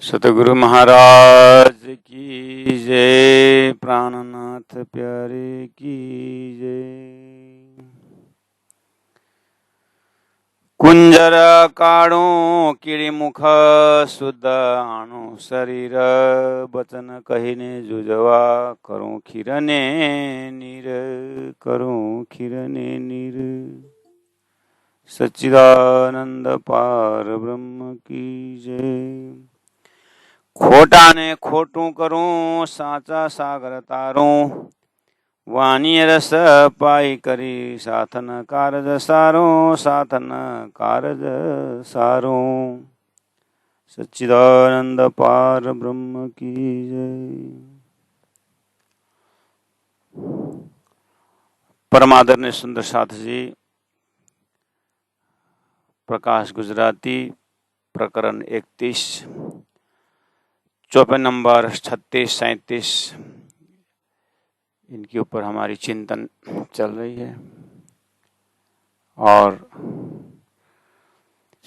सतगुरु महाराज की जय, प्राणनाथ प्यारे की जय। कुंजर काणो किड़ीमुख शुद्ध आणु शरीर, बचन कहिने जुजवा करूं खीरने नीर, करूं खीरने नीर। सच्चिदानंद पार ब्रह्म की जय। खोटा ने खोटू करूं, साचा सागर तारूं, वाणी रस पाई करी साधन कारज सारूं, साधन कारज सारूं। सच्चिदानंद पार ब्रह्म की जय। परमादरणीय सुंदर साथ जी, प्रकाश गुजराती प्रकरण 31, चौपाई नंबर 36, 37, इनके ऊपर हमारी चिंतन चल रही है। और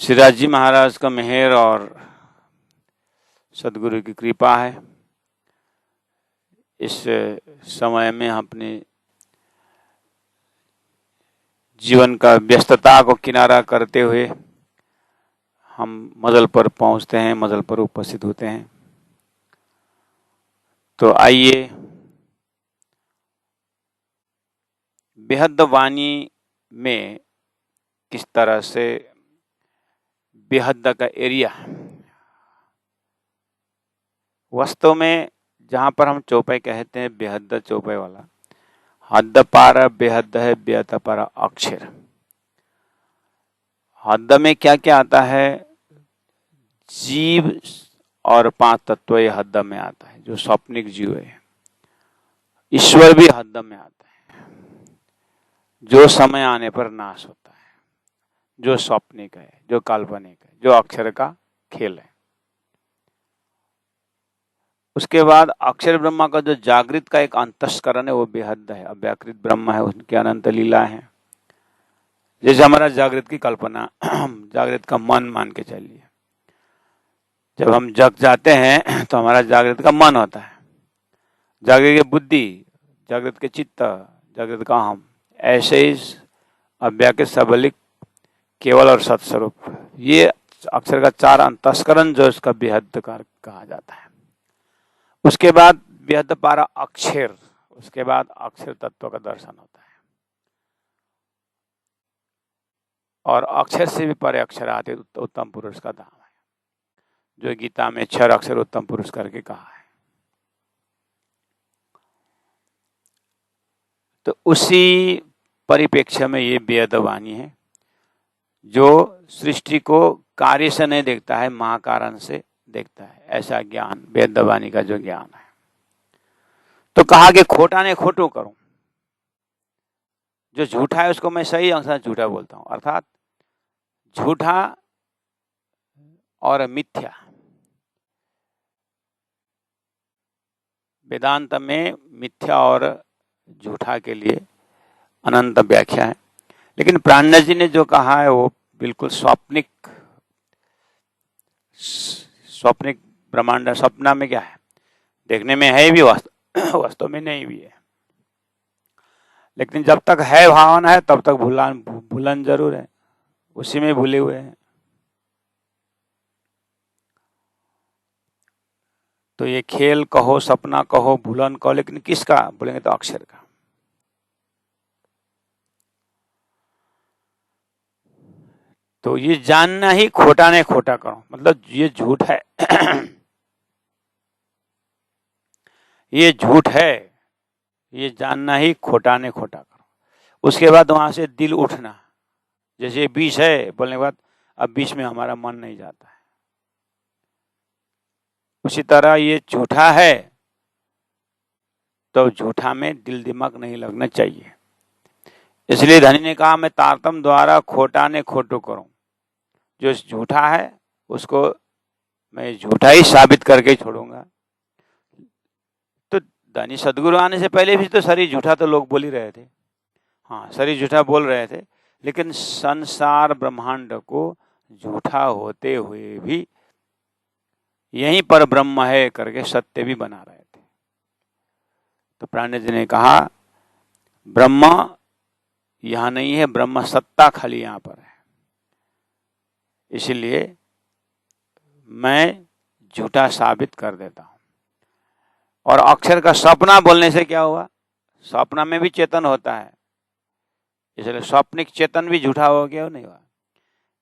श्रीराज जी महाराज का मेहर और सदगुरु की कृपा है। इस समय में अपने जीवन का व्यस्तता को किनारा करते हुए हम मजल पर पहुंचते हैं, मजल पर उपस्थित होते हैं। तो आइए बेहद वाणी में किस तरह से बेहद का एरिया, वास्तव में जहां पर हम चौपाई कहते हैं बेहद चौपाई वाला, हद पार बेहद है, बेहद पार अक्षर। हद में क्या क्या आता है? जीव और 5 तत्व ये हद में आता है, जो स्वप्निक जीव है। ईश्वर भी हद में आता है, जो समय आने पर नाश होता है, जो स्वप्निक है, जो काल्पनिक है, जो अक्षर का खेल है। उसके बाद अक्षर ब्रह्मा का जो जागृत का एक अंतस्करण है वो बेहद है, अव्याकृत ब्रह्म है, उनकी अनंत लीला है। जैसे हमारा जागृत की कल्पना, जागृत का मन मान के चलिए। जब हम जग जाते हैं तो हमारा जागृत का मन होता है, जागृत की बुद्धि, जागृत के चित्त, जागृत का हम। ऐसे ही अव्याकृत सबलिक केवल और सत्स्वरूप, ये अक्षर का 4 अंतस्करण जो इसका बेहद कहा जाता है। उसके बाद बेहद पारा अक्षर, उसके बाद अक्षर तत्व का दर्शन होता है। और अक्षर से भी परे अक्षर आते उत्तम पुरुष का धाम है, जो गीता में 6 अक्षर उत्तम पुरुष करके कहा है। तो उसी परिप्रेक्ष्य में ये बेहद वाणी है, जो सृष्टि को कार्य से नहीं देखता है, महाकारण से देखता है। ऐसा ज्ञान वेद वाणी का जो ज्ञान है। तो कहा कि खोटा ने खोटू करूं, जो झूठा है उसको मैं सही अंश झूठा बोलता हूं। अर्थात झूठा और मिथ्या, वेदांत में मिथ्या और झूठा के लिए अनंत व्याख्या है। लेकिन प्राणनाथ जी ने जो कहा है वो बिल्कुल स्वप्निक ब्रह्मांड। सपना में क्या है? देखने में है भी, वास्तव में नहीं भी है। लेकिन जब तक है भावना है तब तक भूलन जरूर है, उसी में भूले हुए हैं। तो ये खेल कहो, सपना कहो, भूलन कहो, लेकिन किसका बोलेंगे तो अक्षर का। तो ये जानना ही खोटा ने खोटा करो, मतलब ये झूठ है ये झूठ है, ये जानना ही खोटा ने खोटा करो। उसके बाद वहां से दिल उठना, जैसे बीच है बोलने के बाद अब बीच में हमारा मन नहीं जाता है, उसी तरह ये झूठा है तो झूठा में दिल दिमाग नहीं लगना चाहिए। इसलिए धनी ने कहा मैं तारतम द्वारा खोटा ने खोटू करूं, जो झूठा है उसको मैं झूठा ही साबित करके छोड़ूंगा। तो धनी सदगुरु आने से पहले भी तो शरीर झूठा तो लोग बोल ही रहे थे। हाँ, शरीर झूठा बोल रहे थे, लेकिन संसार ब्रह्मांड को झूठा होते हुए भी यहीं पर ब्रह्म है करके सत्य भी बना रहे थे। तो प्राणी जी ने कहा ब्रह्म यहां नहीं है, ब्रह्म सत्ता खाली यहां पर है, इसलिए मैं झूठा साबित कर देता हूं। और अक्षर का सपना बोलने से क्या हुआ? सपना में भी चेतन होता है, इसलिए स्वप्निक चेतन भी झूठा हो गया, नहीं हुआ।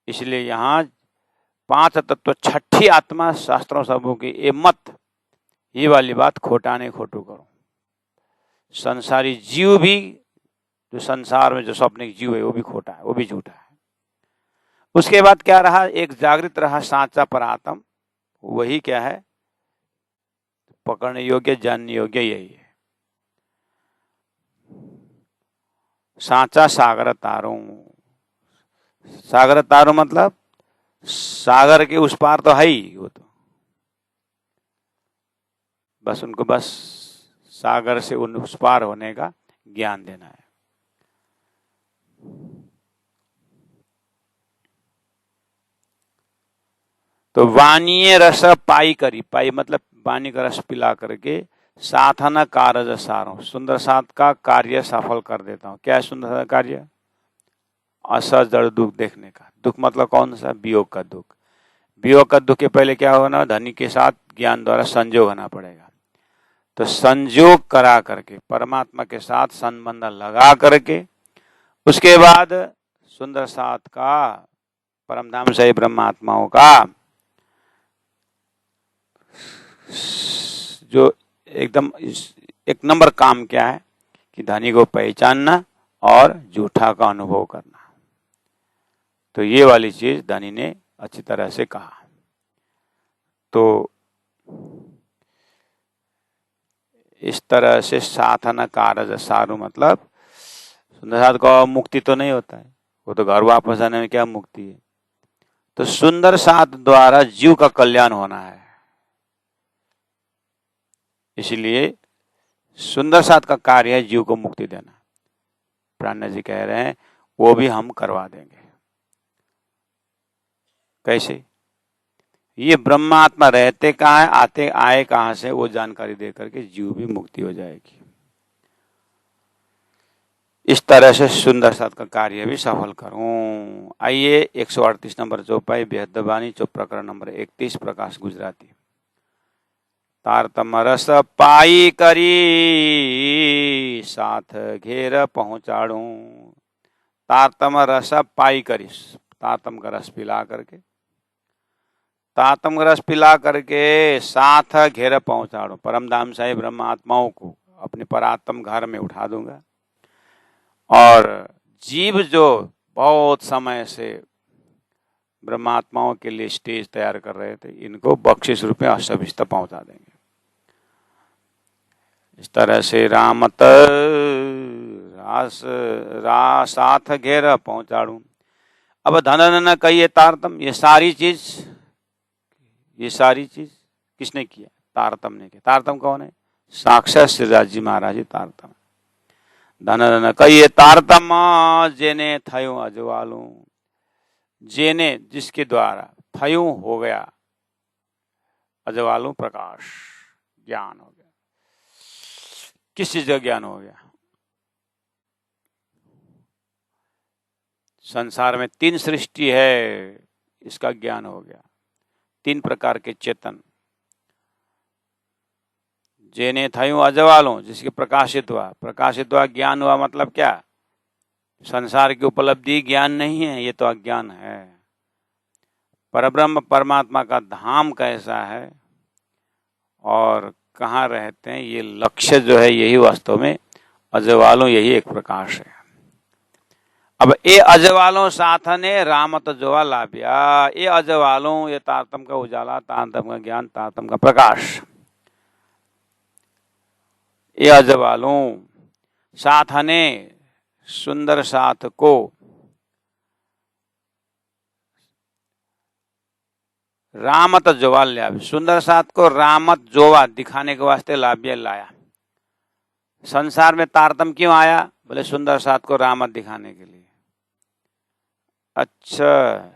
इसलिए यहाँ पांच तत्व छठी आत्मा शास्त्रों सबों की ये मत, ये वाली बात खोटा नहीं खोटू करो। संसारी जीव भी, जो संसार में जो स्वप्निक जीव है वो भी खोटा है, वो भी झूठा है। उसके बाद क्या रहा? एक जागृत रहा साचा परात्म, वही क्या है? पकड़ने योग्य जानने योग्य यही है। साचा सागर तारों, सागर तारों मतलब सागर के उस पार तो है ही वो, तो बस उनको बस सागर से उस पार होने का ज्ञान देना है। तो वाणीय रस पाई करी, पाई मतलब वाणी का रस पिला करके साधन कारज सारो, सुंदर साथ का कार्य सफल कर देता हूँ। क्या है सुंदर साथ कार्य? असह जड़ दुख देखने का। दुख मतलब कौन सा? वियोग का दुख। वियोग का दुख के पहले क्या होना? धनी के साथ ज्ञान द्वारा संयोग होना पड़ेगा। तो संयोग करा करके परमात्मा के साथ संबंध लगा करके उसके बाद सुंदर साथ का परमधाम से ब्रह्मात्माओं का जो एकदम एक नंबर काम क्या है कि धनी को पहचानना और झूठा का अनुभव करना। तो ये वाली चीज धनी ने अच्छी तरह से कहा। तो इस तरह से साधन कारज सारू मतलब सुंदर साथ को मुक्ति तो नहीं होता है, वो तो घर वापस आने में क्या मुक्ति है। तो सुंदर साथ द्वारा जीव का कल्याण होना है, इसलिए सुंदर साथ का कार्य है जीव को मुक्ति देना। प्राण जी कह रहे हैं वो भी हम करवा देंगे। कैसे? ये ब्रह्मात्मा रहते कहाँ है, आते आए कहाँ से, वो जानकारी दे करके जीव भी मुक्ति हो जाएगी। इस तरह से सुंदर साथ का कार्य भी सफल करूं। आइए 138 नंबर चौपाई बेहदबानी चौप प्रकरण नंबर 31 प्रकाश गुजराती। तारतम रस पाई करी साथ घेर पहुंचाड़ू। तारतम रस पाई करी, तारतम का रस पिला करके, तारतम का रस पिला करके साथ घेर पहुंचाड़ू, परमधाम साहिब ब्रह्म आत्माओं को अपने परात्म घर में उठा दूंगा। और जीव जो बहुत समय से ब्रह्मात्माओं के लिए स्टेज तैयार कर रहे थे, इनको बख्शिश रूप में अष्टभिष्ट पहुंचा देंगे। इस तरह से रामत रास साथ घेर पहुंचाड़ू। अब धन कहिए तारतम, ये सारी चीज किसने किया? तारतम ने किया। तारतम कौन है? साक्षात श्रीराज जी महाराज जी तारतम। धन कहिए तारतम जेने थयो अजवालू, जेने जिसके द्वारा थयो हो गया अजवालू प्रकाश, ज्ञान हो गया। किस चीज का ज्ञान हो गया? संसार में 3 सृष्टि है, इसका ज्ञान हो गया। 3 प्रकार के चेतन, जेने थयूं अजवालों, जिसके प्रकाशित हुआ ज्ञान हुआ। मतलब क्या? संसार की उपलब्धि ज्ञान नहीं है, ये तो अज्ञान है। परब्रह्म परमात्मा का धाम कैसा है और कहाँ रहते हैं, ये लक्ष्य जो है यही वास्तव में अजवालों, यही एक प्रकाश है। अब ये अजवालों साथने रामत जोवा लाभ्या, ये अजवालों, ये तारतम का उजाला, तारतम का ज्ञान, तारतम का प्रकाश, ये अजवालों साथने सुंदर साथ को रामत जोवा लाभ, सुंदर साथ को रामत जोवा दिखाने के वास्ते लाभ्य लाया। संसार में तारतम क्यों आया? बोले सुंदर साथ को रामत दिखाने के लिए। अच्छा,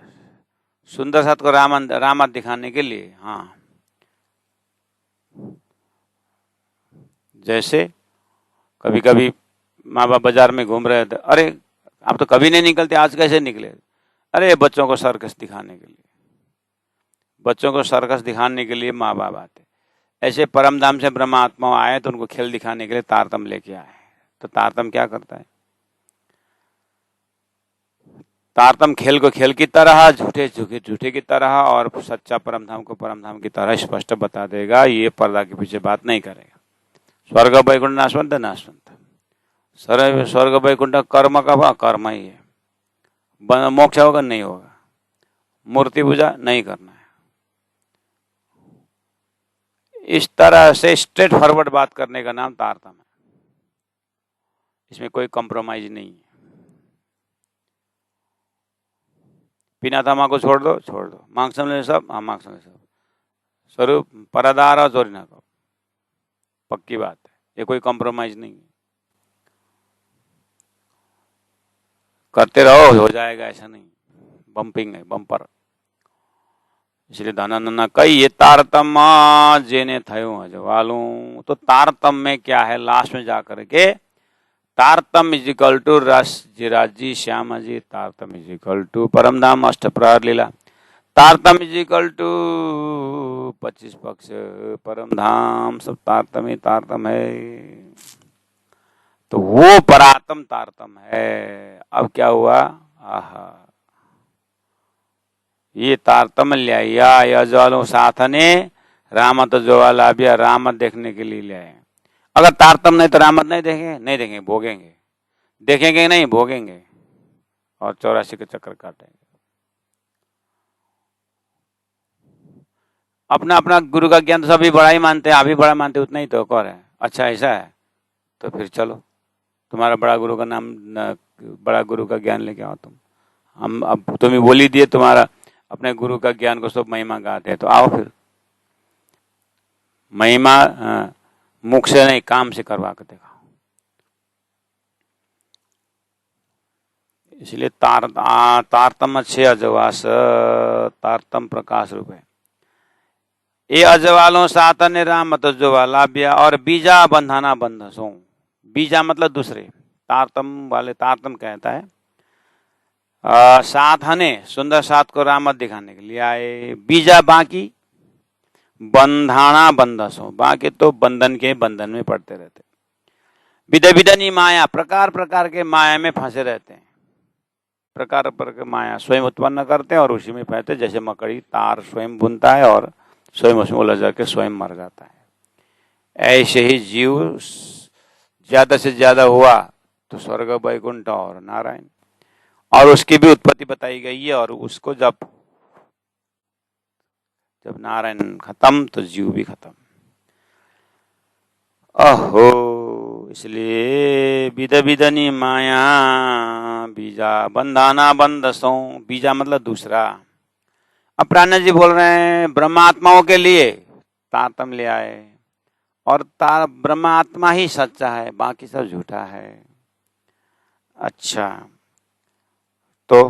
सुंदर साथ को रामत दिखाने के लिए, हाँ। जैसे कभी कभी माँ बाप बाजार में घूम रहे थे, अरे आप तो कभी नहीं निकलते, आज कैसे निकले? अरे बच्चों को सर्कस दिखाने के लिए, बच्चों को सर्कस दिखाने के लिए माँ बाप आते। ऐसे परम धाम से ब्रह्म आत्मा आए तो उनको खेल दिखाने के लिए तारतम लेके आए। तो तारतम क्या करता है? तारतम खेल को खेल की तरह, झूठे झूठे झूठे की तरह और सच्चा परम धाम को परम धाम की तरह स्पष्ट बता देगा। ये पर्दा के पीछे बात नहीं करेगा। स्वर्ग वैकुंठ नाशवंत नाशवंत, स्वर्ग वैकुंठ कर्म का कर्म ही है, मोक्ष होगा नहीं होगा, मूर्ति पूजा नहीं करना है। इस तरह से स्ट्रेट फॉरवर्ड बात करने का नाम तारतम है। इसमें कोई कॉम्प्रोमाइज नहीं है। बिना तम्बाकू छोड़ दो, छोड़ दो, मांग समझे सब, हाँ मांग समझे सब, स्वरूप परदार और चोरी ना करो, पक्की बात है। ये कोई कॉम्प्रोमाइज नहीं है। करते रहो, हो जाएगा, ऐसा नहीं, बम्पिंग है, बम्पर। इसलिए धना कई ये तारतम जेने थयो अजवालू। तो तारतम में क्या है? लास्ट में जाकर के तारतम इज इक्वल टू रस जिराजी श्याम जी, तारतम इज इक्वल टू परम धाम अष्ट प्रहर लीला, तारतम इज इक्वल टू 25 पक्ष परम धाम, सब तारतम ही तारतम है। तो वो परातम तारतम है। अब क्या हुआ? आहा, ये तारतम लिया यजवालों साथने रामत ज्वालाभ्य, रामत देखने के लिए ले आए। अगर तारतम नहीं तो रामत नहीं देखेंगे, नहीं देखेंगे, भोगेंगे, देखेंगे नहीं, भोगेंगे और 84 के चक्कर काटेंगे। अपना अपना गुरु का ज्ञान तो सभी बड़ा ही मानते हैं, आप भी बड़ा मानते, उतना ही तो और है। अच्छा ऐसा है तो फिर चलो, तुम्हारा बड़ा गुरु का नाम, बड़ा गुरु का ज्ञान लेके आओ तुम। हम अब तुम्हें बोल ही दिए, तुम्हारा अपने गुरु का ज्ञान को सब महिमा गाते हैं, तो आओ फिर। महिमा मुख से नहीं, काम से करवा के दिखाओ। इसलिए तारतम अच्छे अजवास, तारतम प्रकाश रूप है। ये अजवालों सातन राम तो ज्वालाभ्या और बीजा बंधाना बंधसों। बीजा मतलब दूसरे, तारतम वाले तारतम कहता है साधने सुंदर सात को रामत दिखाने के लिए आए। बीजा बाकी, बंधाना बंधसों, बाकी तो बंधन के बंधन में पड़ते रहते। विध विधनी माया, प्रकार प्रकार के माया में फंसे रहते हैं। प्रकार प्रकार के माया स्वयं उत्पन्न करते हैं और उसी में फंसते। जैसे मकड़ी तार स्वयं बुनता है और स्वयं उसमें उलझ जाकर स्वयं मर जाता है। ऐसे ही जीव ज्यादा से ज्यादा हुआ तो स्वर्ग वैकुंठ और नारायण, और उसकी भी उत्पत्ति बताई गई है। और उसको जब नारायण खत्म तो जीव भी खत्म। अहो, इसलिए विध विधनी माया बीजा बंधाना बंधसों। बीजा मतलब दूसरा। अब प्राण जी बोल रहे हैं ब्रह्मात्माओं के लिए तारतम ले आए, और ब्रह्मात्मा ही सच्चा है, बाकी सब झूठा है। अच्छा, तो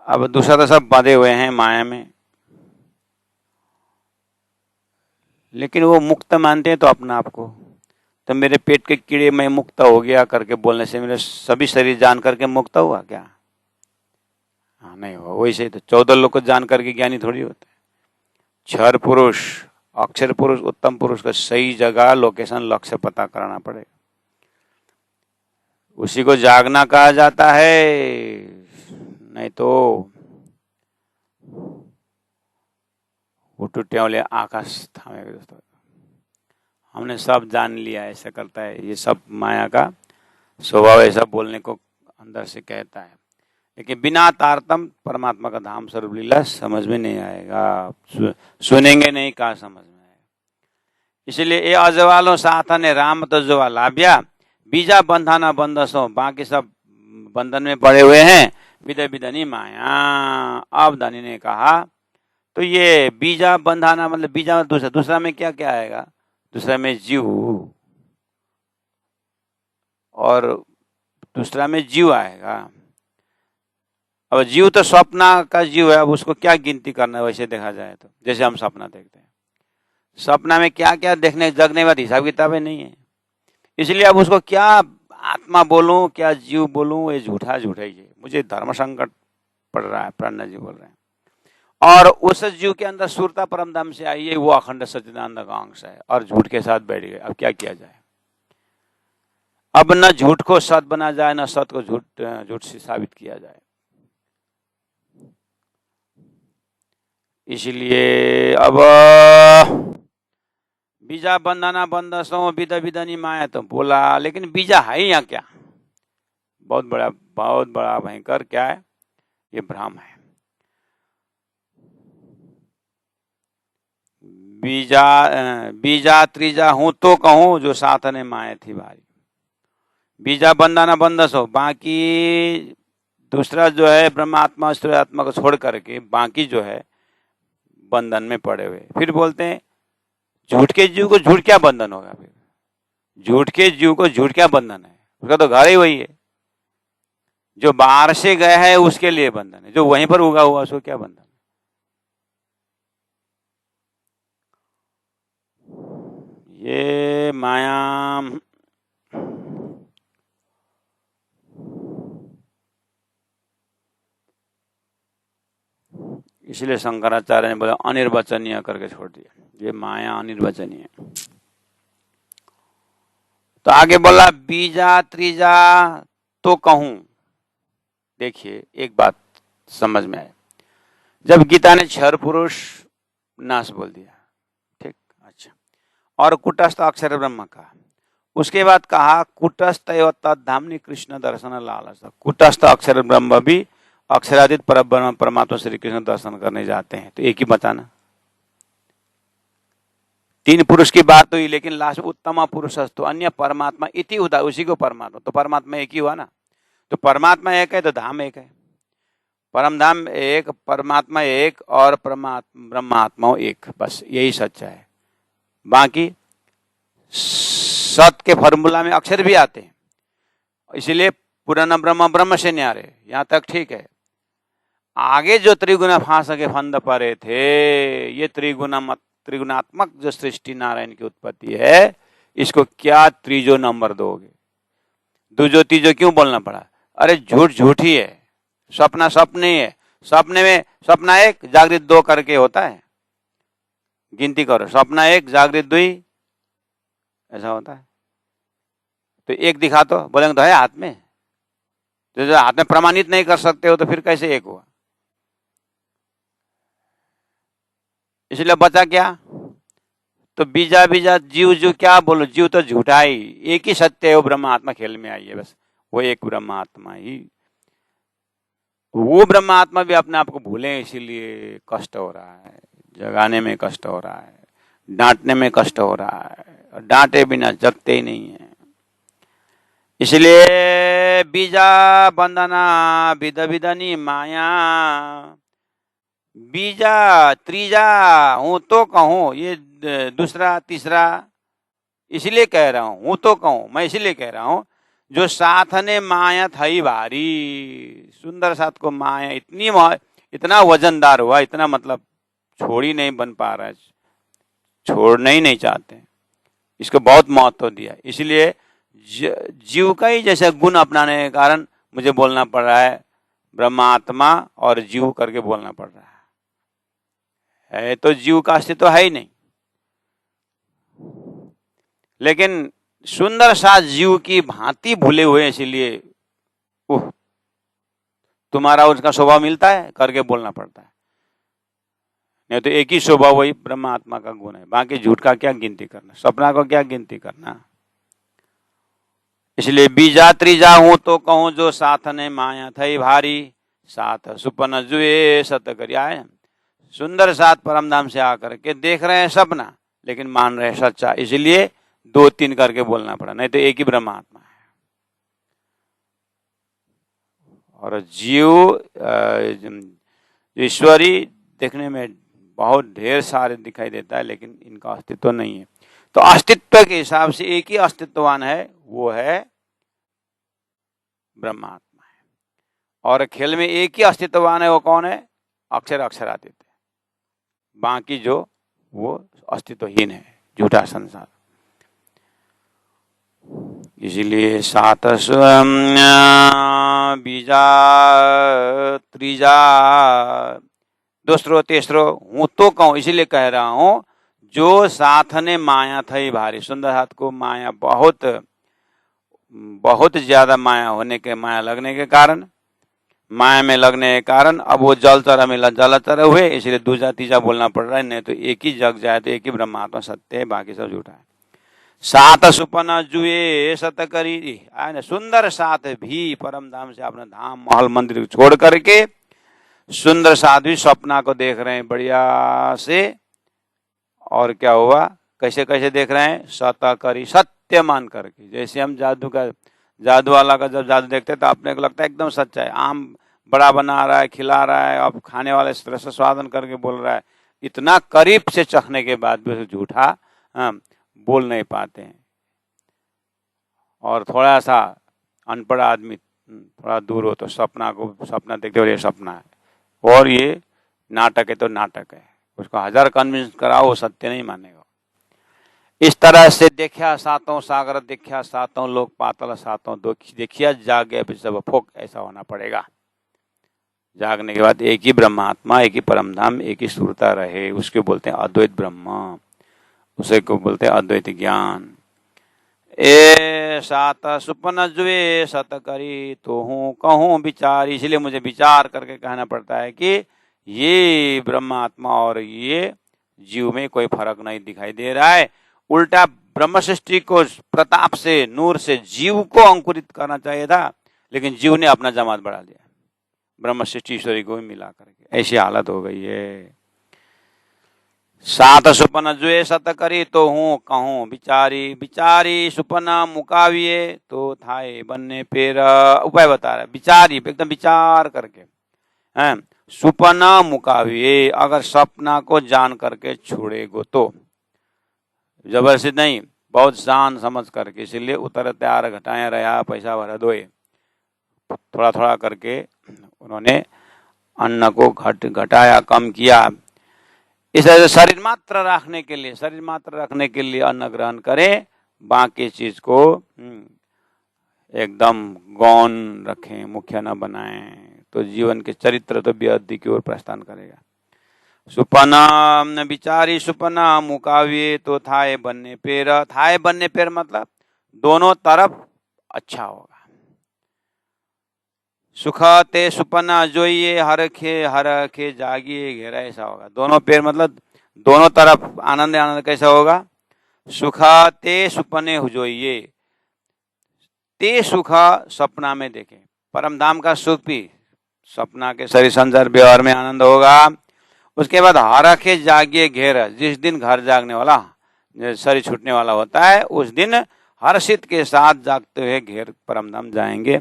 अब दूसरा तो सब बंधे हुए हैं माया में, लेकिन वो मुक्त मानते हैं तो अपना आप को। तो मेरे पेट के कीड़े में मुक्त हो गया करके बोलने से मेरे सभी शरीर जान करके मुक्त हुआ क्या? हाँ, नहीं हुआ। वैसे तो 14 लोग को जान करके ज्ञानी थोड़ी होते हैं। क्षर पुरुष, अक्षर पुरुष, उत्तम पुरुष का सही जगह, लोकेशन, लक्ष्य पता कराना पड़ेगा। उसी को जागना कहा जाता है। नहीं तो वो टूटे वाले आकाश थामेगा। दोस्तों, हमने सब जान लिया, ऐसा करता है। ये सब माया का स्वभाव, ऐसा बोलने को अंदर से कहता है। लेकिन बिना तारतम परमात्मा का धाम स्वरूप लीला समझ में नहीं आएगा। सुनेंगे नहीं, कहा समझ में आएगा। इसलिए ये अजवालों साथन राम तो ज्वालाभ्या, बीजा बंधाना बंधसों, बाकी सब बंधन में पड़े हुए हैं। विध विधनी माया। अब धनी ने कहा तो ये बीजा बंधाना मतलब बीजा दूसरा, दूसरा में क्या क्या आएगा? दूसरा में जीव, और दूसरा में जीव आएगा। अब जीव तो स्वप्न का जीव है, अब उसको क्या गिनती करना है? वैसे देखा जाए तो जैसे हम सपना देखते हैं, सपना में क्या क्या देखने जगने बाद हिसाब किताबें नहीं है। इसलिए अब उसको क्या आत्मा बोलूं क्या जीव बोलूं, ये झूठा झूठा ही है। मुझे धर्म संकट पड़ रहा है, प्राणा जी बोल रहे हैं। और उस जीव के अंदर सुरता परम धाम से आई है, वो अखंड सच्चिदानंद का अंश है और झूठ के साथ बैठ गए। अब क्या किया जाए? अब न झूठ को सत बना जाए, न सत को झूठ से साबित किया जाए। इसलिए अब बीजा बंधना बंधसों विद विदनी माया तो बोला, लेकिन बीजा है यहाँ क्या? बहुत बड़ा भयंकर क्या है? ये भ्रम है। बीजा त्रीजा हूं तो कहूं, जो साथ ने माया थी भारी। बीजा बंधना बंधसो, बाकी दूसरा जो है ब्रह्मात्मा आत्मा को छोड़ करके बाकी जो है बंधन में पड़े हुए। फिर बोलते हैं झूठ के जीव को झूठ क्या बंधन होगा? फिर झूठ के जीव को झूठ क्या बंधन है? उसका तो घर ही वही है। जो बाहर से गया है उसके लिए बंधन है, जो वहीं पर उगा हुआ उसको क्या बंधन? ये माया इसलिए शंकराचार्य ने बोला अनिर्वचनीय करके छोड़ दिया। ये माया अनिर्वचनीय। तो आगे बोला बीजा त्रीजा तो कहूं। देखिए एक बात समझ में आए, जब गीता ने क्षर पुरुष नाश बोल दिया, ठीक, अच्छा, और कुटस्थ अक्षर ब्रह्म का, उसके बाद कहा कुटस्थ तद्धामनि कृष्ण दर्शन लालस। कुटस्थ अक्षर ब्रह्म भी अक्षरादित परमात्मा श्री कृष्ण दर्शन करने जाते हैं। तो एक ही बताना, तीन पुरुष की बात हुई, लेकिन लास्ट उत्तम पुरुष तो अन्य परमात्मा इति उदा, उसी को परमात्मा, तो परमात्मा एक ही हुआ ना। तो परमात्मा एक है तो धाम एक है, परम धाम एक, परमात्मा एक और ब्रह्मात्मा एक, बस यही सच्चा है। बाकी सत के फॉर्मूला में अक्षर भी आते हैं, इसीलिए पुराना ब्रह्म ब्रह्म से न्यारे, यहां तक ठीक है। आगे जो त्रिगुण फांस के फंद परे थे, ये त्रिगुणात्मक जो सृष्टि नारायण की उत्पत्ति है, इसको क्या त्रिजो नंबर दोगे? दूजो तीजो क्यों बोलना पड़ा? अरे झूठ झूठ ही है, सपना सपने ही है। सपने में सपना एक जागृत दो करके होता है, गिनती करो, सपना एक जागृत दुई, ऐसा होता है। तो एक दिखा तो बोलेंगे तो है हाथ में, तो जो हाथ में प्रमाणित नहीं कर सकते हो तो फिर कैसे एक हुआ? इसलिए बचा क्या? तो बीजा बीजा जीव जो क्या बोलो, जीव तो झूठा ही, एक ही सत्य है, वो ब्रह्म आत्मा खेल में आई है, बस वो एक ब्रह्म आत्मा ही। वो ब्रह्म आत्मा भी अपने आप को भूले, इसीलिए कष्ट हो रहा है, जगाने में कष्ट हो रहा है, डांटने में कष्ट हो रहा है, और डांटे बिना जगते ही नहीं है। इसलिए बीजा बंधना विद विदनी माया, बीजा त्रीजा हूं तो कहूं, ये दूसरा तीसरा इसलिए कह रहा हूं तो कहूं, मैं इसलिए कह रहा हूं जो साथ ने माया थई भारी। सुंदर साथ को माया इतना वजनदार हुआ, इतना मतलब छोड़ ही नहीं बन पा रहा है, छोड़ना ही नहीं चाहते, इसको बहुत महत्व दिया। इसलिए जीव का ही जैसे गुण अपनाने के कारण मुझे बोलना पड़ रहा है ब्रह्मात्मा और जीव करके बोलना पड़ रहा है तो जीव का अस्तित्व है ही नहीं। लेकिन सुंदर सा जीव की भांति भूले हुए, इसीलिए तुम्हारा उसका स्वभाव मिलता है करके बोलना पड़ता है, नहीं तो एक ही स्वभाव वही ब्रह्मात्मा का गुण है। बाकी झूठ का क्या गिनती करना, सपना को क्या गिनती करना। इसलिए बीजा त्रीजा हूं तो कहूं, जो साथ ने माया थई भारी, साथ सुपन जुए सत करिया। सुंदर साथ परम धाम से आकर के देख रहे हैं सपना, लेकिन मान रहे सच्चा, इसलिए दो तीन करके बोलना पड़ा, नहीं तो एक ही ब्रह्मात्मा है। और जीव ईश्वरी देखने में बहुत ढेर सारे दिखाई देता है, लेकिन इनका अस्तित्व नहीं है। तो अस्तित्व के हिसाब से एक ही अस्तित्ववान है, वो है ब्रह्मात्मा है। और खेल में एक ही अस्तित्ववान है, वो कौन है? अक्षर अक्षरातीत है। बाकी जो वो अस्तित्वहीन है, झूठा संसार। इसीलिए सात बीजा त्रीजा दूसरो तेसरो हूँ तो कहूँ, इसीलिए कह रहा हूँ जो साथ ने माया थई भारी। सुंदर हाथ को माया बहुत बहुत ज्यादा माया होने के, माया लगने के कारण, माया में लगने के कारण अब वो जलचर में जलचर हुए, इसलिए दूसरा तीसरा बोलना पड़ रहा है। नहीं तो एक ही जग जाए तो एक ही ब्रह्मात्मा सत्य है, बाकी सब झूठा है। सात सुपन जुए सत करी, आए ना सुंदर साथ भी परम धाम से अपना धाम महल मंदिर छोड़ करके सुंदर साथ भी सपना को देख रहे हैं बढ़िया से। और क्या हुआ, कैसे कैसे देख रहे हैं, सत करी सत्य मान करके। जैसे हम जादू वाला का जब जादू देखते हैं तो अपने को लगता है एकदम सच्चा है, आम बड़ा बना रहा है, खिला रहा है, अब खाने वाले तरह से स्वादन करके बोल रहा है। इतना करीब से चखने के बाद भी झूठा बोल नहीं पाते हैं। और थोड़ा सा अनपढ़ आदमी थोड़ा दूर हो तो सपना देखते हो ये सपना है और ये नाटक है तो नाटक है, उसको हजार कन्विंस कराओ वो सत्य नहीं मानेगा। इस तरह से देखिया सातों सागर, देखिया सातों लोक पातल, सातों देखिया जागे सब फोक, ऐसा होना पड़ेगा। जागने के बाद एक ही ब्रह्मात्मा, एक ही परमधाम, एक ही सुरता रहे, उसके बोलते हैं अद्वैत ब्रह्म, उसे को बोलते हैं अद्वैत ज्ञान। ए सात सुपन जुए सत करी तो हूँ कहूँ विचार, इसलिए मुझे विचार करके कहना पड़ता है कि ये ब्रह्मात्मा और ये जीव में कोई फर्क नहीं दिखाई दे रहा है। उल्टा ब्रह्म सृष्टि को प्रताप से, नूर से जीव को अंकुरित करना चाहिए था, लेकिन जीव ने अपना जमात बढ़ा दिया ब्रह्म सृष्टि ईश्वरी को भी मिला करके। ऐसी हालत हो गई है। सात सुपन जुए सत करी तो हूँ कहूँ विचारी, विचारी सुपन मुकाविये तो थाए बनने पेर। उपाय बता रहा है, विचारी एकदम विचार करके हैं, सुपना मुकाविये, अगर सपना को जान करके छोड़ेगो तो, जबरदस्ती नहीं, बहुत जान समझ करके। इसलिए उतर त्यार घटाया रहा पैसा भर दोए, थोड़ा थोड़ा करके उन्होंने अन्न को घटाया, कम किया। इस तरह से शरीर मात्र रखने के लिए अन्न ग्रहण करें, बाकी चीज को एकदम गौण रखें, मुख्य न बनाएं, तो जीवन के चरित्र तो बेअदबी की ओर प्रस्थान करेगा। सुपना विचारी सुपना मुकाविये तो थाए बनने पेर। थाए बनने पेर मतलब दोनों तरफ अच्छा होगा। सुख ते सुपना जोइए हर खे जागिए घेरा, ऐसा होगा। दोनों पेर मतलब दोनों तरफ आनंद आनंद। कैसा होगा, सुख ते सुपने जोइए, ते सुख सपना में देखें, परम धाम का सुख भी सपना के शरीर संसार व्यवहार में आनंद होगा। उसके बाद हर खे जागिए घेर, जिस दिन घर जागने वाला शरीर छूटने वाला होता है उस दिन हर्षित के साथ जागते हुए घेर परम धाम जाएंगे,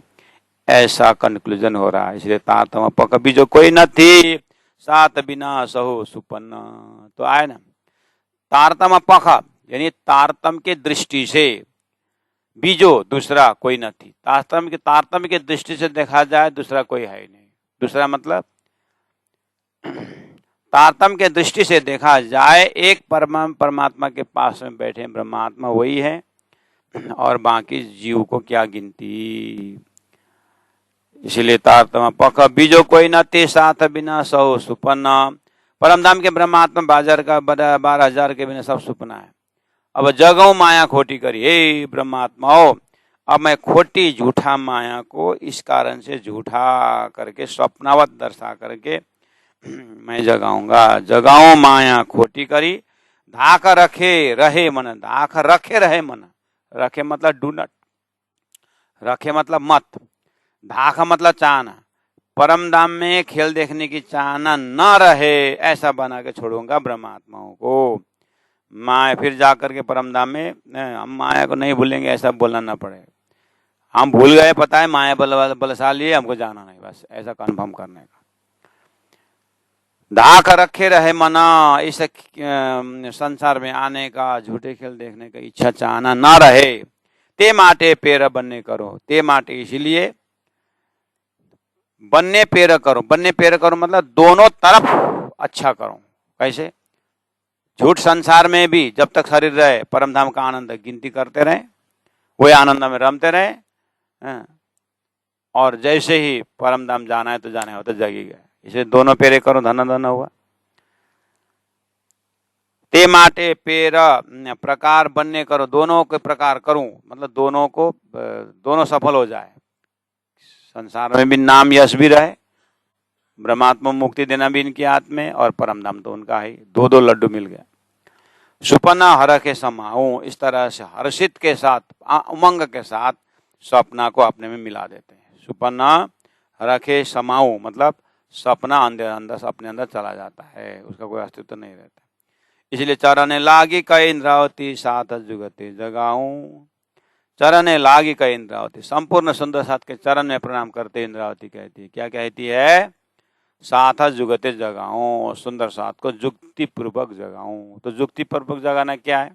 ऐसा कंक्लूजन हो रहा है। इसलिए तारतम पक बीजो कोई न थी, सात बिना सहो सुपन्न। तो आए ना, तारतम पख यानी तारतम के दृष्टि से, बीजो दूसरा कोई न थी। तारतम के दृष्टि से देखा जाए दूसरा कोई है ही नहीं। दूसरा मतलब तारतम के दृष्टि से देखा जाए एक परमात्मा के पास में बैठे ब्रह्मात्मा वही है, और बाकी जीव को क्या गिनती। इसलिए तारतम पख बीजो कोई न ते, साथ बिना सहो सुपन्न। परमधाम के ब्रह्मात्मा बाजार का 12,000 के बिना सब सुपना है। अब जगऊ माया खोटी करी, हे ब्रह्मात्मा हो, अब मैं खोटी झूठा माया को इस कारण से झूठा करके स्वप्नावत दर्शा करके मैं जगाऊं माया खोटी करी। धाक रखे रहे मन, धाक रखे रहे मन, रखे मतलब डू नॉट, रखे मतलब मत, धाक मतलब चाहना, परम धाम में खेल देखने की चाहना न रहे, ऐसा बना के छोड़ूंगा ब्रह्मात्माओं को। माया फिर जाकर के परम धाम में हम माया को नहीं भूलेंगे, ऐसा बोलना न पड़े। हम भूल गए, पता है माया बलशाली है, हमको जाना नहीं, बस ऐसा कन्फर्म करने का। धाक रखे रहे मना, इस संसार में आने का, झूठे खेल देखने का इच्छा चाहना ना रहे। ते माटे पेर बनने करो, ते माटे इसलिए बनने पेर करो। बनने पेर करो मतलब दोनों तरफ अच्छा करो। कैसे, झूठ संसार में भी जब तक शरीर रहे परम धाम का आनंद गिनती करते रहे, वही आनंद में रमते रहे। हाँ। और जैसे ही परम धाम जाना है तो जाना हो तो जगी गए। इसे दोनों पेरे करो धन धन हुआ। ते माटे पेर प्रकार बनने करो, दोनों के प्रकार करूं मतलब दोनों सफल हो जाए, संसार में भी नाम यश भी रहे, ब्रह्मात्मा मुक्ति देना भी इनके हाथ में और परम धाम तो उनका है। दो दो लड्डू मिल गया। सुपना हर के समाऊं, इस तरह से हर्षित के साथ उमंग के साथ सपना को अपने में मिला देते हैं। सुपना हर के समाऊं मतलब सपना अंदर अंदर अपने अंदर चला जाता है, उसका कोई अस्तित्व नहीं रहता। इसलिए चरण लागी कई इंद्रावती साथ जुगते जगाऊं, चरण लागी कई इंद्रावती, संपूर्ण सुंदर साथ के चरण में प्रणाम करते इंद्रावती कहती है। क्या कहती है? साथ जुगते जगाऊं, सुंदर साथ को जुक्ति पूर्वक जगाऊं। तो जुक्ति पूर्वक जगाना क्या है?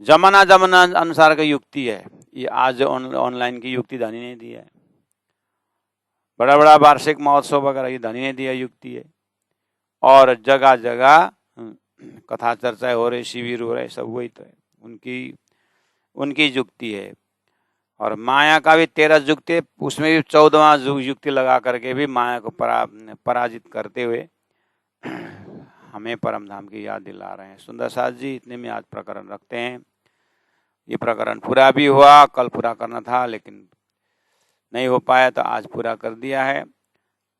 जमाना जमाना अनुसार का युक्ति है ये। आज ऑनलाइन की युक्ति धनी ने दी है, बड़ा बड़ा वार्षिक महोत्सव वगैरह ये धनी ने दिया युक्ति है। और जगह जगह कथा चर्चा हो रही, शिविर हो रहे, सब वही तो है, उनकी युक्ति है। और माया का भी 13 युक्ति है, उसमें भी 14वां युक्ति लगा करके भी माया को पराजित करते हुए हमें परम धाम की याद दिला रहे हैं। सुंदर साथ जी इतने में आज प्रकरण रखते हैं। ये प्रकरण पूरा भी हुआ, कल पूरा करना था लेकिन नहीं हो पाया तो आज पूरा कर दिया है।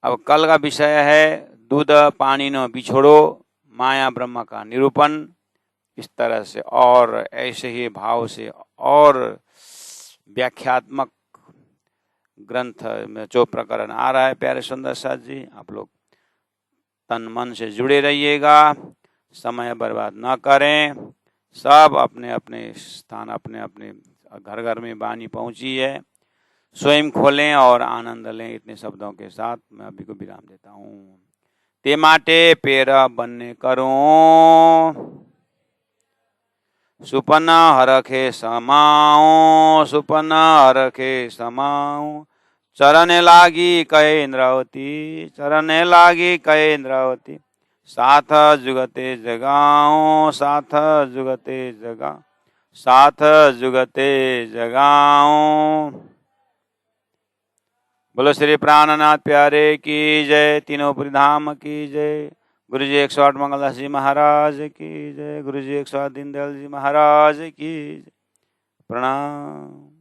अब कल का विषय है दूध पानी न बिछोड़ो, माया ब्रह्म का निरूपण। इस तरह से और ऐसे ही भाव से और व्याख्यात्मक ग्रंथ में जो प्रकरण आ रहा है प्यारे सुंदर साथ जी, आप लोग तन मन से जुड़े रहिएगा, समय बर्बाद न करें। सब अपने अपने स्थान अपने अपने घर घर में वाणी पहुंची है, स्वयं खोलें और आनंद लें। इतने शब्दों के साथ मैं अभी को विराम देता हूँ। ते माटे पेरा बनने करूं, सुपना हरखे समाऊं, सुपना हरखे समाऊं, चरण लागी कहे इंद्रावती, चरण लागी कहे इंद्रावती, साथ जुगते जगाऊं, साथ जुगते जगाऊं, साथ जुगते जगाऊं। बोलो श्री प्राणनाथ प्यारे की जय, तीनों पुरी धाम की जय। गुरु जी 108 मंगलदास जी महाराज की जय, गुरु जी 108 दीनदयाल जी महाराज की जय। प्रणाम।